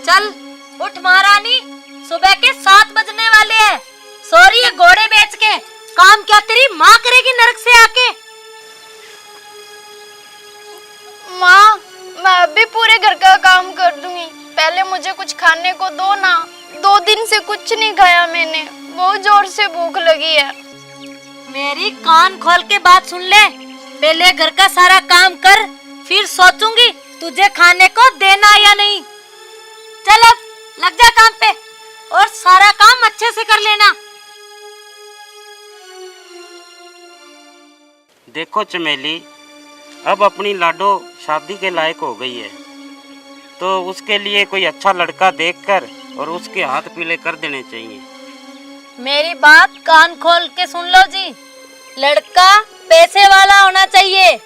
चल उठ महारानी, सुबह के 7 बजने वाले हैं। सॉरी, ये घोड़े बेच के काम क्या तेरी माँ करेगी नरक से आके। माँ, मैं अभी पूरे घर का काम कर दूंगी, पहले मुझे कुछ खाने को दो ना। 2 दिन से कुछ नहीं खाया मैंने, बहुत जोर से भूख लगी है। मेरी कान खोल के बात सुन ले, पहले घर का सारा काम कर, फिर सोचूंगी तुझे खाने को देना या नहीं। चल अब लग जा काम पे और सारा काम अच्छे से कर लेना। देखो चमेली, अब अपनी लाडो शादी के लायक हो गई है, तो उसके लिए कोई अच्छा लड़का देखकर और उसके हाथ पीले कर देने चाहिए। मेरी बात कान खोल के सुन लो जी, लड़का पैसे वाला होना चाहिए,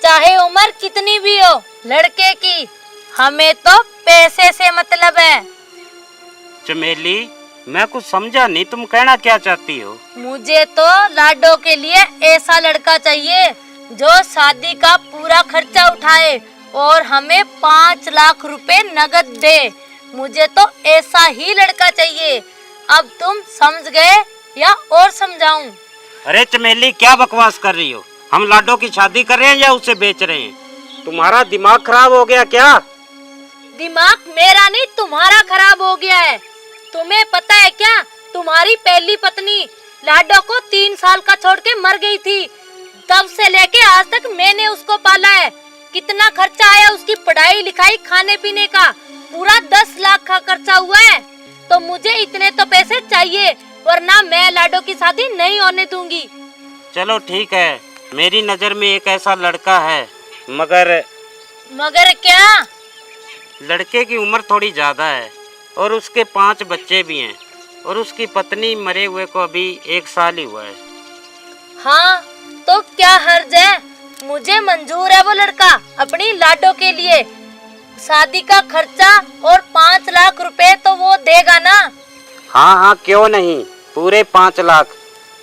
चाहे उम्र कितनी भी हो लड़के की। हमें तो पैसे से मतलब है। चमेली, मैं कुछ समझा नहीं, तुम कहना क्या चाहती हो? मुझे तो लाडो के लिए ऐसा लड़का चाहिए जो शादी का पूरा खर्चा उठाए और हमें 5 लाख रुपए नगद दे। मुझे तो ऐसा ही लड़का चाहिए। अब तुम समझ गए या और समझाऊं? अरे चमेली, क्या बकवास कर रही हो? हम लाडो की शादी कर रहे हैं या उसे बेच रहे हैं? तुम्हारा दिमाग खराब हो गया क्या? दिमाग मेरा नहीं, तुम्हारा खराब हो गया है। तुम्हें पता है क्या, तुम्हारी पहली पत्नी लाडो को 3 साल का छोड़ के मर गई थी। तब से लेके आज तक मैंने उसको पाला है। कितना खर्चा आया उसकी पढ़ाई लिखाई खाने पीने का, पूरा 10 लाख का खर्चा हुआ है। तो मुझे इतने तो पैसे चाहिए, वरना मैं लाडो की शादी नहीं होने दूंगी। चलो ठीक है, मेरी नजर में एक ऐसा लड़का है, मगर क्या? लड़के की उम्र थोड़ी ज्यादा है और उसके 5 बच्चे भी हैं और उसकी पत्नी मरे हुए को अभी 1 साल ही हुआ है। हाँ, तो क्या हर्ज है? मुझे मंजूर है वो लड़का अपनी लाडो के लिए। शादी का खर्चा और 5 लाख रुपए तो वो देगा ना? हाँ हाँ, क्यों नहीं, पूरे 5 लाख।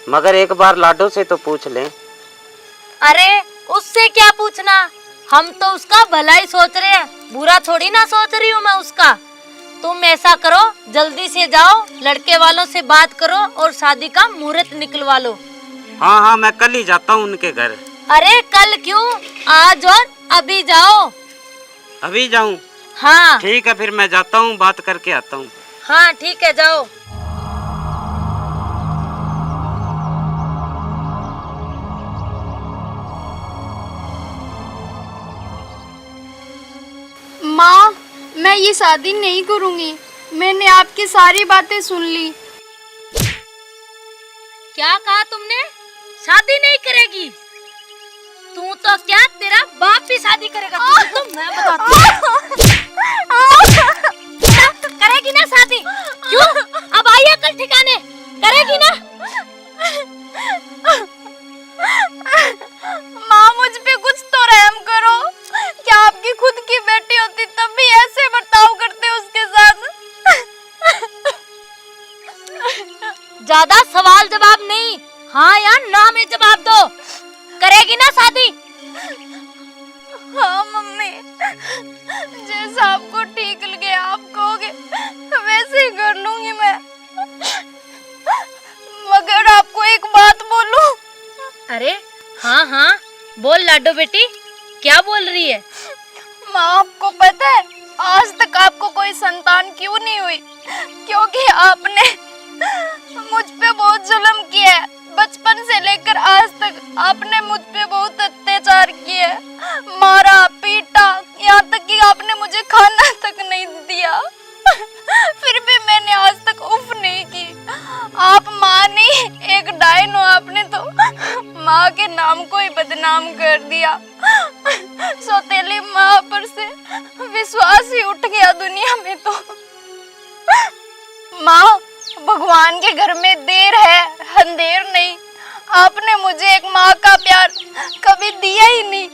मगर एक बार लाडो से तो पूछ लें। अरे उससे क्या पूछना, हम तो उसका भला ही सोच रहे हैं, बुरा थोड़ी ना सोच रही हूँ मैं उसका। तुम ऐसा करो, जल्दी से जाओ, लड़के वालों से बात करो और शादी का मुहूर्त निकलवा लो। हाँ हाँ, मैं कल ही जाता हूँ उनके घर। अरे कल क्यों, आज और अभी जाओ। अभी जाऊँ? हाँ ठीक है, फिर मैं जाता हूँ, बात करके आता हूँ। हाँ ठीक है, जाओ। माँ, मैं ये शादी नहीं करूँगी, मैंने आपकी सारी बातें सुन ली। क्या कहा तुमने? शादी नहीं करेगी? तू तो क्या, तेरा बाप भी शादी करेगा। तो मैं बताती हूँ। करेगी ना शादी? क्यों? अब आई अकल ठिकाने, करेगी ना? माँ, मुझ पे कुछ तो रहम करो। क्या आपकी खुद की बेटी होती तब भी ऐसे बर्ताव करते उसके साथ? ज्यादा सवाल जवाब नहीं, हाँ या ना में जवाब दो। करेगी ना शादी? हाँ मम्मी, जैसा आपको ठीक लगे आप कहोगे वैसे ही कर लूंगी मैं। मगर आपको एक बात बोलूं? अरे हाँ हाँ, बोल लाडो बेटी, क्या बोल रही है? माँ, आपको पता है आज तक आपको कोई संतान क्यों नहीं हुई? क्योंकि आपने मुझ पे बहुत जुल्म किया है। बचपन से लेकर आज तक आपने मुझ पे बहुत अत्याचार किए, मारा पीटा, यहाँ तक कि आपने मुझे खाना तक नहीं दिया। फिर भी मैंने आज तक उफ नहीं की। आप माँ नहीं, एक डायन हो। आपने तो माँ के नाम को ही बदनाम कर दिया। सौतेली माँ पर से विश्वास ही उठ गया दुनिया में। तो माँ, भगवान के घर में देर है अंधेर नहीं। आपने मुझे एक माँ का प्यार कभी दिया ही नहीं।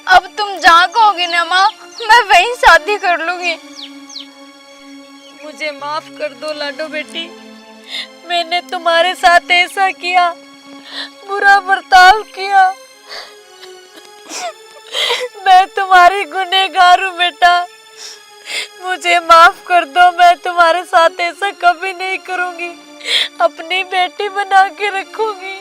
अब तुम जहाँ कहोगे ना माँ, मैं वहीं शादी कर लूंगी। मुझे माफ कर दो लाडो बेटी, मैंने तुम्हारे साथ ऐसा किया, बुरा बर्ताव किया। मैं तुम्हारी गुनहगार हूँ बेटा, मुझे माफ कर दो, मैं तुम्हारे साथ ऐसा कभी नहीं करूंगी, अपनी बेटी बना के रखूंगी।